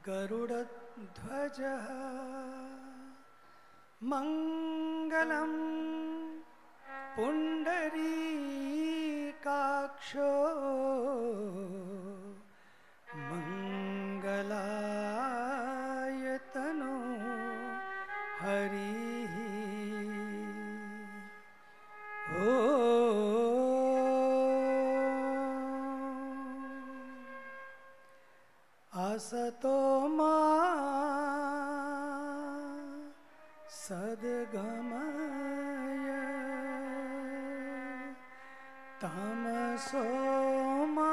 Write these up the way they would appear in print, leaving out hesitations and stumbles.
गरुडध्वजः मङ्गलं पुण्डरीकाक्षो मङ्गलायतनो हरिः। ओ असतो मा सद्गमय तमसो मा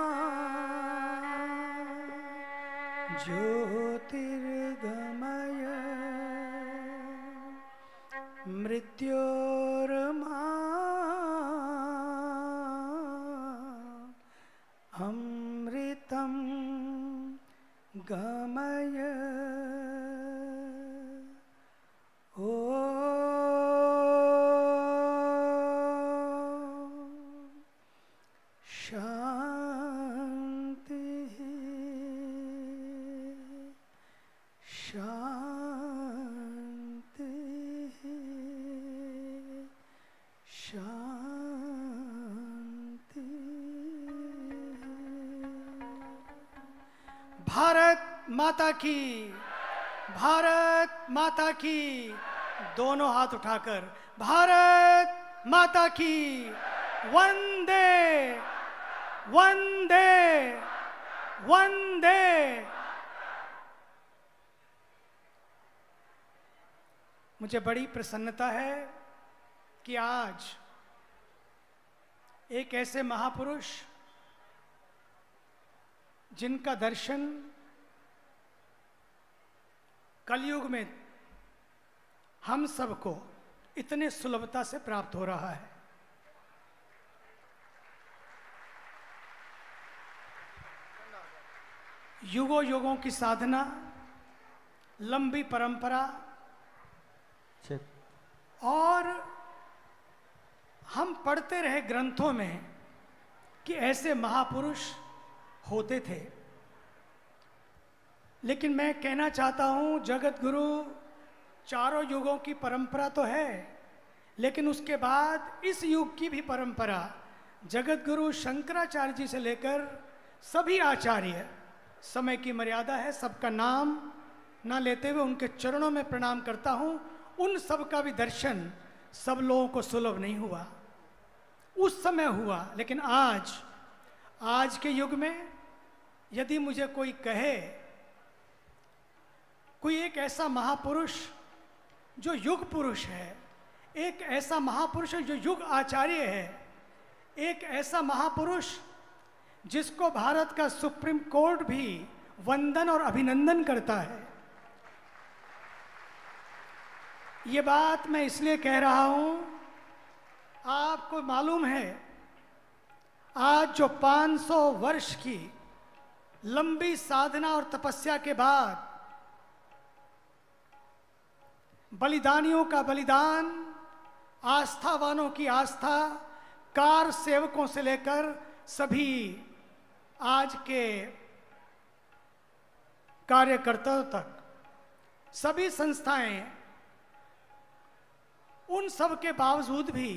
ज्योतिर्गमय मृत्योर्मा अमृतं गमय। ओ शांति शांति शांति। भारत माता की, भारत माता की। दोनों हाथ उठाकर भारत माता की। वंदे वंदे वंदे। मुझे बड़ी प्रसन्नता है कि आज एक ऐसे महापुरुष जिनका दर्शन कलयुग में हम सबको इतने सुलभता से प्राप्त हो रहा है। युगों युगों की साधना, लंबी परंपरा और हम पढ़ते रहे ग्रंथों में कि ऐसे महापुरुष होते थे। लेकिन मैं कहना चाहता हूं, जगत गुरु चारों युगों की परंपरा तो है, लेकिन उसके बाद इस युग की भी परंपरा जगत गुरु शंकराचार्य जी से लेकर सभी आचार्य, समय की मर्यादा है, सबका नाम ना लेते हुए उनके चरणों में प्रणाम करता हूं। उन सब का भी दर्शन सब लोगों को सुलभ नहीं हुआ, उस समय हुआ। लेकिन आज के युग में यदि मुझे कोई कहे, कोई एक ऐसा महापुरुष जो युग पुरुष है, एक ऐसा महापुरुष जो युग आचार्य है, एक ऐसा महापुरुष जिसको भारत का सुप्रीम कोर्ट भी वंदन और अभिनंदन करता है। ये बात मैं इसलिए कह रहा हूं, आपको मालूम है आज जो 500 वर्ष की लंबी साधना और तपस्या के बाद बलिदानियों का बलिदान, आस्थावानों की आस्था, कार सेवकों से लेकर सभी आज के कार्यकर्ताओं तक, सभी संस्थाएं, उन सब के बावजूद भी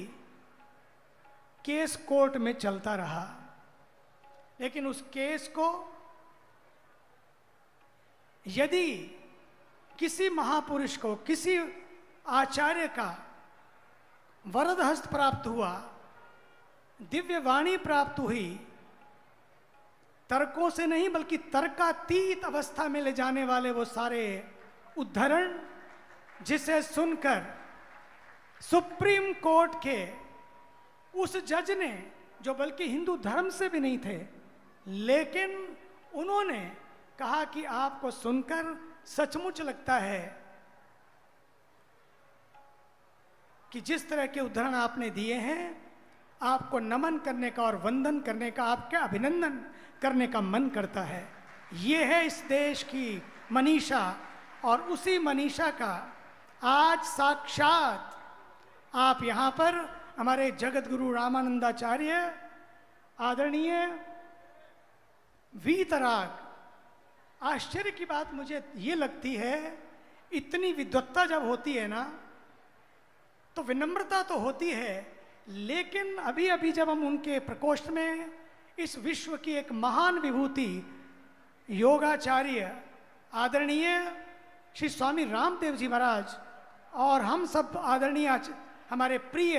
केस कोर्ट में चलता रहा। लेकिन उस केस को यदि किसी महापुरुष को, किसी आचार्य का वरद हस्त प्राप्त हुआ, दिव्य वाणी प्राप्त हुई, तर्कों से नहीं बल्कि तर्कातीत अवस्था में ले जाने वाले वो सारे उद्धरण, जिसे सुनकर सुप्रीम कोर्ट के उस जज ने, जो बल्कि हिंदू धर्म से भी नहीं थे, लेकिन उन्होंने कहा कि आपको सुनकर सचमुच लगता है कि जिस तरह के उदाहरण आपने दिए हैं, आपको नमन करने का और वंदन करने का, आपका अभिनंदन करने का मन करता है। ये है इस देश की मनीषा, और उसी मनीषा का आज साक्षात आप यहाँ पर हमारे जगत गुरु रामानंदाचार्य आदरणीय वीतराग आश्चर्य की बात मुझे ये लगती है, इतनी विद्वत्ता जब होती है ना, तो विनम्रता तो होती है, लेकिन अभी अभी जब हम उनके प्रकोष्ठ में इस विश्व की एक महान विभूति योगाचार्य आदरणीय श्री स्वामी रामदेव जी महाराज और हम सब आदरणीय हमारे प्रिय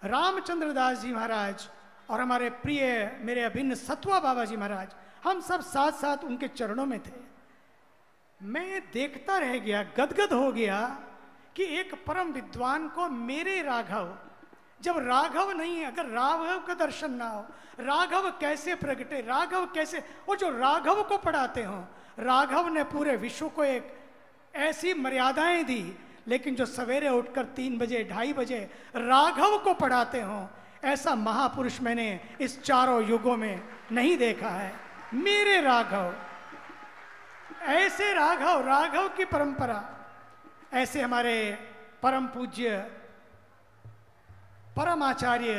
रामचंद्र दास जी महाराज और हमारे प्रिय मेरे अभिन्न सत्वा बाबा जी महाराज, हम सब साथ साथ उनके चरणों में थे। मैं देखता रह गया, गदगद हो गया कि एक परम विद्वान को मेरे राघव, जब राघव नहीं, अगर राघव का दर्शन ना हो, राघव कैसे प्रगटे, राघव कैसे, वो जो राघव को पढ़ाते हो, राघव ने पूरे विश्व को एक ऐसी मर्यादाएं दी, लेकिन जो सवेरे उठकर 3 बजे 2:30 बजे राघव को पढ़ाते हो, ऐसा महापुरुष मैंने इस चारों युगों में नहीं देखा है। मेरे राघव, ऐसे राघव, राघव की परंपरा, ऐसे हमारे परम पूज्य परम आचार्य,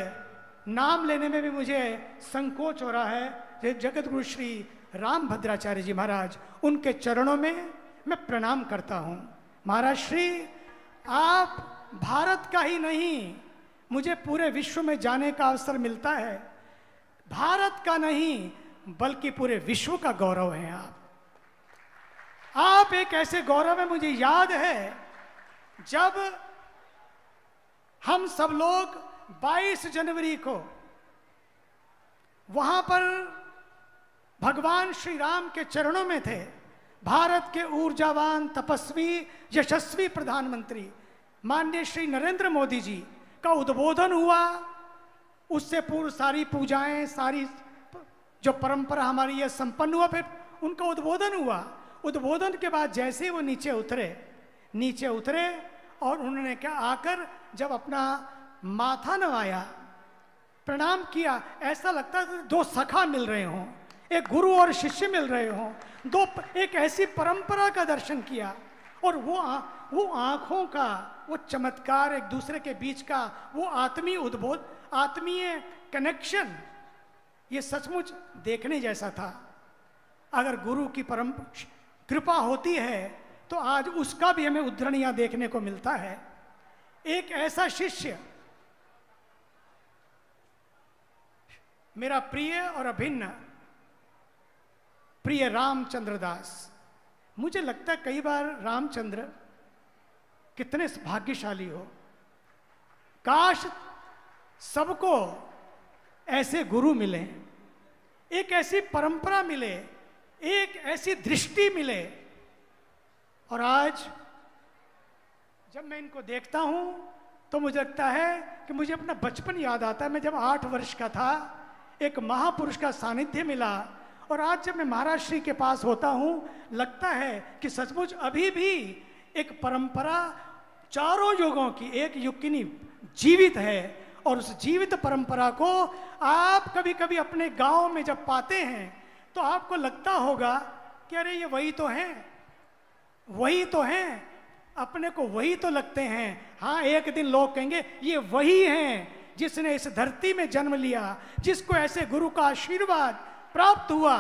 नाम लेने में भी मुझे संकोच हो रहा है, जगत गुरु श्री रामभद्राचार्य जी महाराज, उनके चरणों में मैं प्रणाम करता हूं। महाराज श्री, आप भारत का ही नहीं, मुझे पूरे विश्व में जाने का अवसर मिलता है। भारत का नहीं बल्कि पूरे विश्व का गौरव हैं आप एक ऐसे गौरव है। मुझे याद है जब हम सब लोग 22 जनवरी को वहां पर भगवान श्री राम के चरणों में थे, भारत के ऊर्जावान तपस्वी यशस्वी प्रधानमंत्री माननीय श्री नरेंद्र मोदी जी का उद्बोधन हुआ। उससे पूर्व सारी पूजाएं, सारी जो परंपरा हमारी ये संपन्न हुआ, फिर उनका उद्बोधन हुआ। उद्बोधन के बाद जैसे ही वो नीचे उतरे और उन्होंने क्या आकर जब अपना माथा नवाया, प्रणाम किया, ऐसा लगता है 2 सखा मिल रहे हों, एक गुरु और शिष्य मिल रहे हों, एक ऐसी परंपरा का दर्शन किया। और वो आंखों का वो चमत्कार, एक दूसरे के बीच का वो आत्मीय उद्बोध, आत्मीय कनेक्शन, ये सचमुच देखने जैसा था। अगर गुरु की परम कृपा होती है तो आज उसका भी हमें उद्धरणियां देखने को मिलता है। एक ऐसा शिष्य, मेरा प्रिय और अभिन्न प्रिय रामचंद्र दास, मुझे लगता है कई बार रामचंद्र कितने भाग्यशाली हो, काश सबको ऐसे गुरु मिले, एक ऐसी परंपरा मिले, एक ऐसी दृष्टि मिले। और आज जब मैं इनको देखता हूं तो मुझे लगता है कि मुझे अपना बचपन याद आता है। मैं जब 8 वर्ष का था, एक महापुरुष का सानिध्य मिला, और आज जब मैं महाराज श्री के पास होता हूं, लगता है कि सचमुच अभी भी एक परंपरा चारों युगों की, एक युग की नहीं, जीवित है। और उस जीवित परंपरा को आप कभी कभी अपने गांव में जब पाते हैं तो आपको लगता होगा कि अरे ये वही तो हैं, वही तो हैं, अपने को वही तो लगते हैं। हाँ, एक दिन लोग कहेंगे ये वही हैं जिसने इस धरती में जन्म लिया, जिसको ऐसे गुरु का आशीर्वाद प्राप्त हुआ,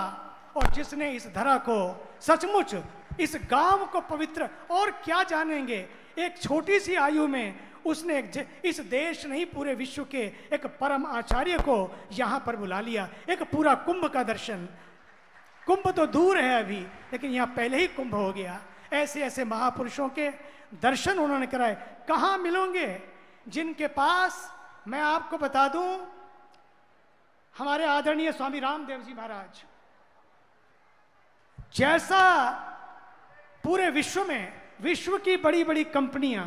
और जिसने इस धरा को सचमुच, इस गांव को पवित्र, और क्या जानेंगे, एक छोटी सी आयु में उसने इस देश नहीं पूरे विश्व के एक परम आचार्य को यहां पर बुला लिया। एक पूरा कुंभ का दर्शन, कुंभ तो दूर है अभी, लेकिन यहां पहले ही कुंभ हो गया। ऐसे ऐसे महापुरुषों के दर्शन उन्होंने कराए। कहां मिलोगे जिनके पास, मैं आपको बता दूं, हमारे आदरणीय स्वामी रामदेव जी महाराज जैसा पूरे विश्व में, विश्व की बड़ी बड़ी कंपनियां,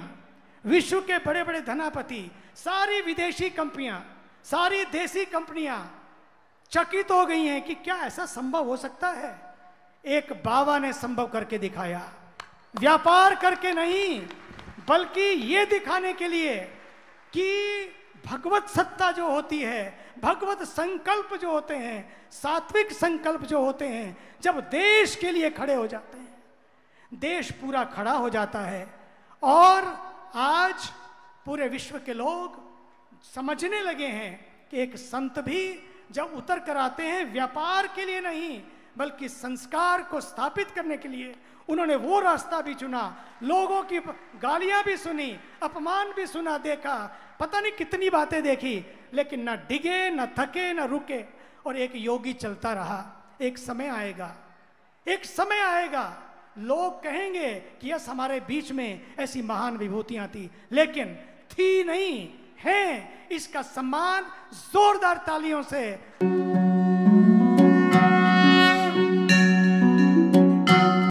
विश्व के बड़े बड़े धनापति, सारी विदेशी कंपनियां, सारी देसी कंपनियां चकित हो गई हैं कि क्या ऐसा संभव हो सकता है। एक बाबा ने संभव करके दिखाया, व्यापार करके नहीं, बल्कि ये दिखाने के लिए कि भगवत सत्ता जो होती है, भगवत संकल्प जो होते हैं, सात्विक संकल्प जो होते हैं, जब देश के लिए खड़े हो जाते हैं, देश पूरा खड़ा हो जाता है। और आज पूरे विश्व के लोग समझने लगे हैं कि एक संत भी जब उतर कर आते हैं, व्यापार के लिए नहीं बल्कि संस्कार को स्थापित करने के लिए उन्होंने वो रास्ता भी चुना। लोगों की गालियां भी सुनी, अपमान भी सुना, देखा, पता नहीं कितनी बातें देखी, लेकिन न डिगे, न थके, न रुके, और एक योगी चलता रहा। एक समय आएगा, एक समय आएगा, लोग कहेंगे कि यस हमारे बीच में ऐसी महान विभूतियां थी, लेकिन थी नहीं, हैं। इसका सम्मान जोरदार तालियों से